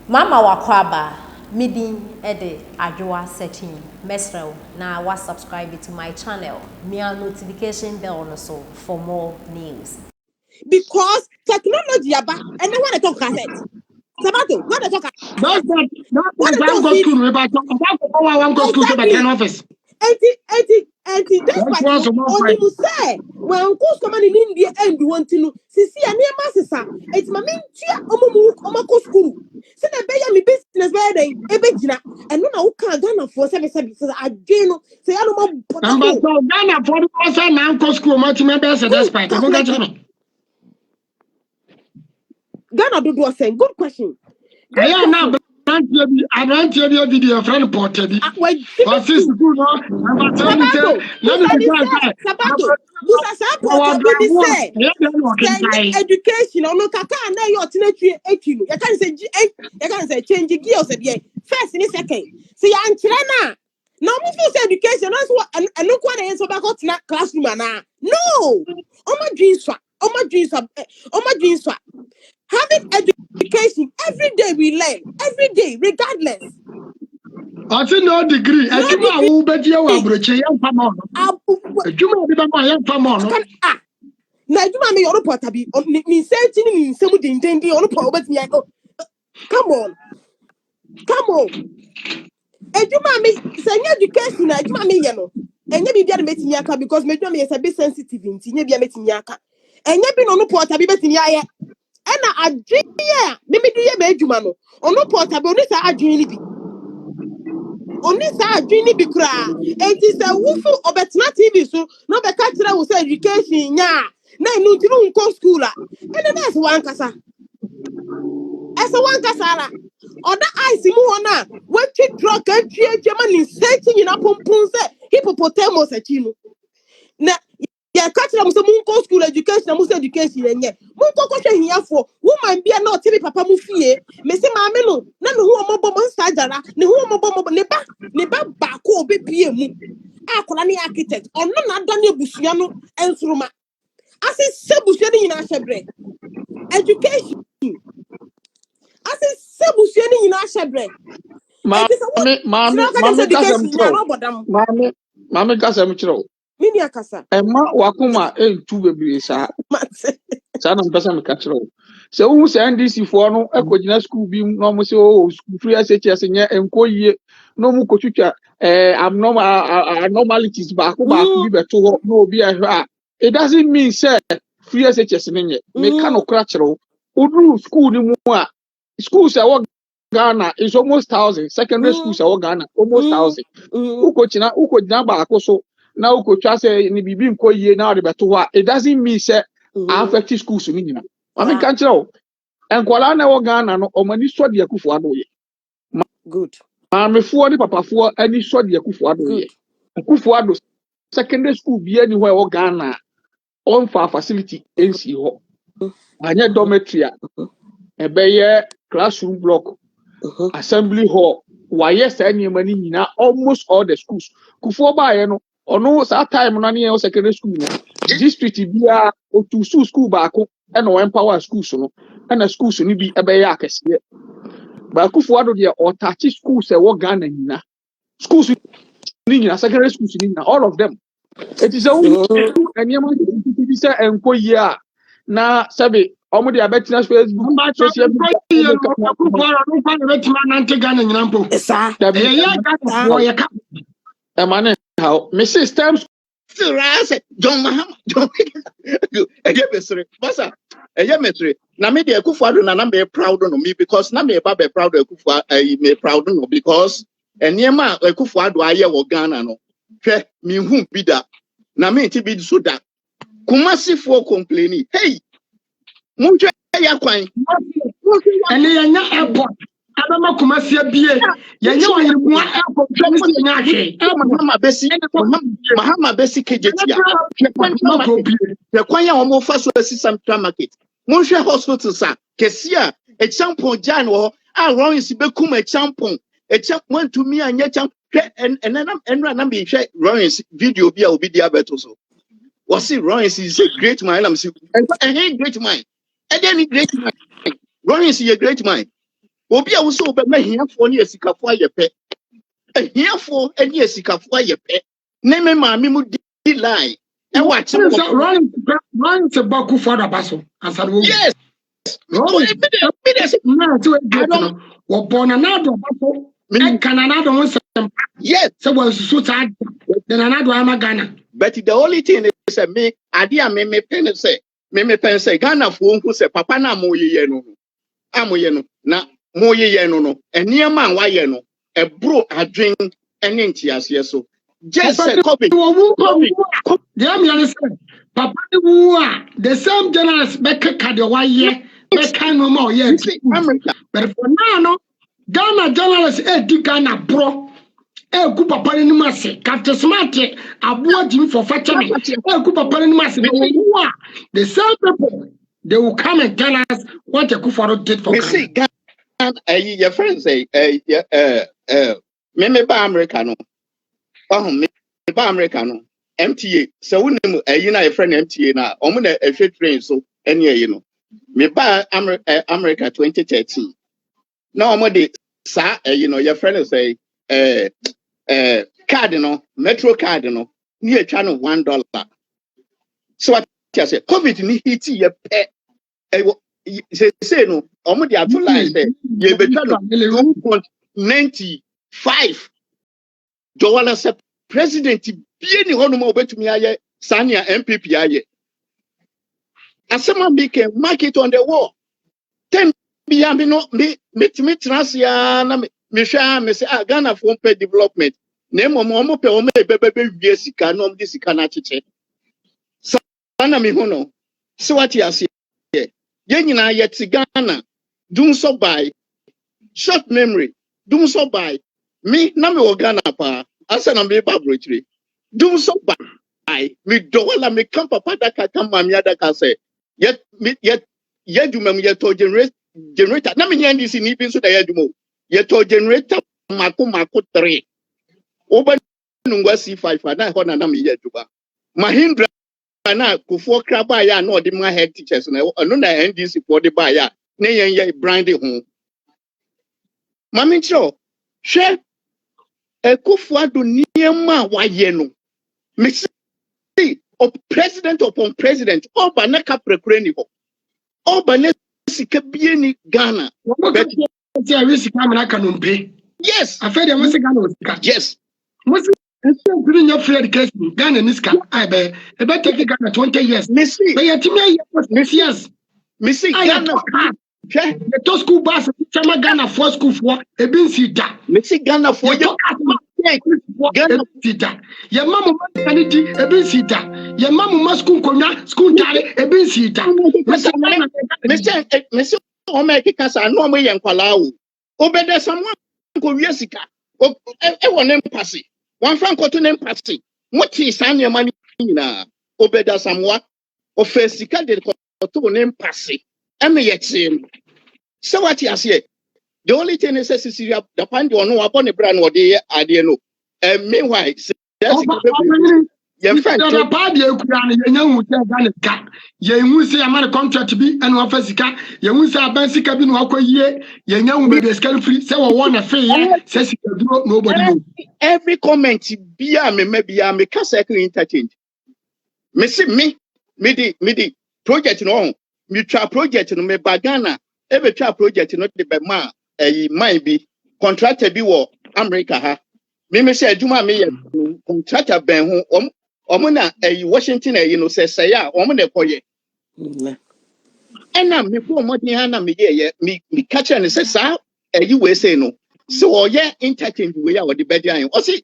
Mama wakwaba midin ede adwoa setting mesrel na wa subscribe to my channel me notification bell no so for more news because technology aba and then when I talk cassette Sabato when I talk That's that when I one talk go CD school, but one go school to exactly the office. 80 That's despite one no so more only fine. mu say when course come in India and want to know sisi anema sisa it's my main tia omo school say na be me business be dey e be gina and no na wo kan Ghana for say adwe no say ya no mo And but potable so Ghana for the person now go school, much member say despite. I don't get calculate me. Ghana do saying good question. I Good am now question. I don't hear the video friend ported. Why Jimmy For sis school? school, no, and but tell me, Sabato. let me Busa ni say, say. Sabato. Busa our support bi ni bravo, say. I am working Send time. education. Ono kaka na yo tinetwe etinu. You can say change gears there. First ni second. See ya nkyere na. Na mo fu say education. No so eno kwa na yenso ba ko tina classroom na. No. Omo dwinswa. Having education every day we learn. Every day regardless. I see no degree. A No juma degree. who bet you are broaching young famon. A juma be my young famon. Na adwuma me yoro pota bi ni senti ni nsem dindindi yoro po obetimi ai come on adwuma me sanya education na adwuma me ye no enye bibia na metimi aka because me adwuma me is a bit sensitive nti nye bia metimi aka enye bi no pota bi betimi aye e na adwene me me duye me adwuma no ono pota bi oni sa adwene ni bi kura enti se wufu obetena TV so no be ka kire wo say education nya na enu ntinu nko school a ene na ese wankasa la oda ice mu hona wechi drug atwie Germany search nyina pompon se hippopotamus achi no na ya ka kire mo se mu nko school education mo se education enye mo nko ko hwe hiafo woman bia na otibi papa mu fie me se maame no na ne ho omobo mo sajara ne ho omobo ne ba ba ko obepie mu akola ne architect ono na da ne busua no ensoroma ase se busua ne nyina hyebre education ase se busua ne nyina hyebre e ti se wo sina ka just education nya no bodam Mami kasa mchiro. mini akasa Emma wakuma entu bebre sa. mate Sa na mpesa me kachiro. Se wu se NDC fo no ekogina school bi no mo se o school free SHS nya enko yie no mu kotwitwa abnormalities ba ko bi beto ho no obi ahwe a it doesn't mean say free SHS nye me ka no kra chiro. Odu school ni mu a school say Ghana is almost 1,000. Secondary schools are Ghana almost 1,000. Ukojina baako so na ukotwa say ni bibi nko yie na de beto ho it doesn't mean say affect schools ni nyina. Mami kan kire o. Enkwala na wo Ghana no omani so de akufo ado ye. good Maamefo ni papafoɔ ani so de akufo ado ye. Akufo ado secondary school bi ani ho e wo Ghana on fa facility NC ho. Anya dormitory a ebeye classroom block assembly hall why say nneɛma ni nyina almost all the schools kufuo baaye no ono sa time no na secondary school no district bia otu school baako e no empower schools no na schools ni bi ebeye akese ba kufuo ado de otachi schools e wo Ghana nyina schools ni nyina secondary schools ni nyina all of them it is a nneɛma bi say enko yi a na sabe omo de abetina Facebook social media esa Emane how me systems John Mahama John Basa na me de Akufo-Addo na me proud no me because na me ba be proud Akufo me proud no because enema Akufo-Addo aye wo Ghana no hwe me hu bi da na me ti bi so da Kumasi complaining hey munhwe ya kwan Ene yanya airport. Abama Kumasi bie. Yanya wa yirmu airport twani se nya hwe. Mahama besi kejetia. Kwan ya omo fa so asisam market. Munhwe hospital sa kesia e champon jan wo a Rollins bekum e champon to me anya champ enra na me hwe Rollins video bi a obi dia beto so. Was see Rollins is a great man am say great man. And then great man. Rollins is a great man. Obi a wuso be ma hiafo ne asikafo ayepe. Hiafo ne asikafo ayepe. Ne me maame mu di lie. E wa che mo. Run to Baku for the Basso. As I will. Yes. Born another Basso. Can another one. Yes. So was so sad. Then another Amagana. But the only thing is me, idea me pen say Ghana for who say Papa na mo ye no. Amoye no. Na mo ye no. And near man why ye no. A bro a drink and intias so. Just say copy. Yeah, me understand. Papa the same journalist back cardio why ye no more yet. But for now no Ghana journalist Ghana bro. Ku papa ni mase Captain Smart abo jim for fatching ku papa ni mase the same people they will come and tell us what Akufo did for Ghana. We see Ghana your friends say me ba America no me ba America no MTA so we nim na your friend MTA na omo na ehwe train so ene no me ba America 2013 na omo de sa your friend say card no metro card no ni etwa no $1 so what I say COVID ni hit ye pe say no omo dey ato line say ye betwa no $2.95 say president bie ni hono ma obetumi aye sania NPP aye asema make market on the wall ten bia me no me transia na me hwa me say Ghana for pay development na omo pe omo ebebe wie sika no di sika na cheche sana me hono so what you say ye nyina ye ti Ghana dum so by short memory dum so by me na me Ghana pa asa na me ba brochire dum so by me do wala me kan papa da ka kan mami ada ka say ye dum ye to generator na me NDC ni bi so da ye dum ye to generator mako 3 oba nungwa C5 na ho na me ye dum Mahindra na Kufo kraba ya na odi ma head teachers na no na NDC for the ba ya na yen brand ho mami cho hwe Akufo ado niema wa ye no me see of president upon president oba na kaprekure ni ho oba na sika bie ni Ghana but say risk camera kanumpe yes I feel the Ghana yes Putting your free education, Ghana Niska, I bet take Ghana 20 years. Missy, but yet years. Missy, Ghana, the two school bus, Chama Ghana for school for a bin sita. Missy Ghana for your Ghana sita. Your mamma sanity, a bin sita. Your mamma must school tally, a bin sita. Mr. Omeka, I know me and Palau. Obey someone Koreasica. Oh, one empathy. One franco to name passy. What is your money na obeda somewhat or first you can't to name passy. And me yet saying. So what you say? The only thing is the pan you know upon the brand what they are no. And meanwhile, your friend the party young Ghana. You say a man contract to be and one Fessica. You will say a Bensica bin walk a year. You know, be scale free. So one affair says nobody knows. Every comment be a me maybe a me can interchange. Me see me the project no me try project no me bagana every try project no the be ma might be contractor be wo America ha me say adwuma me contractor ben ho omo na Washington say ya omo na koye and na me ko modern ha na me ye me catch and say sa we say no so ye interchange we ya wo the bedi an o see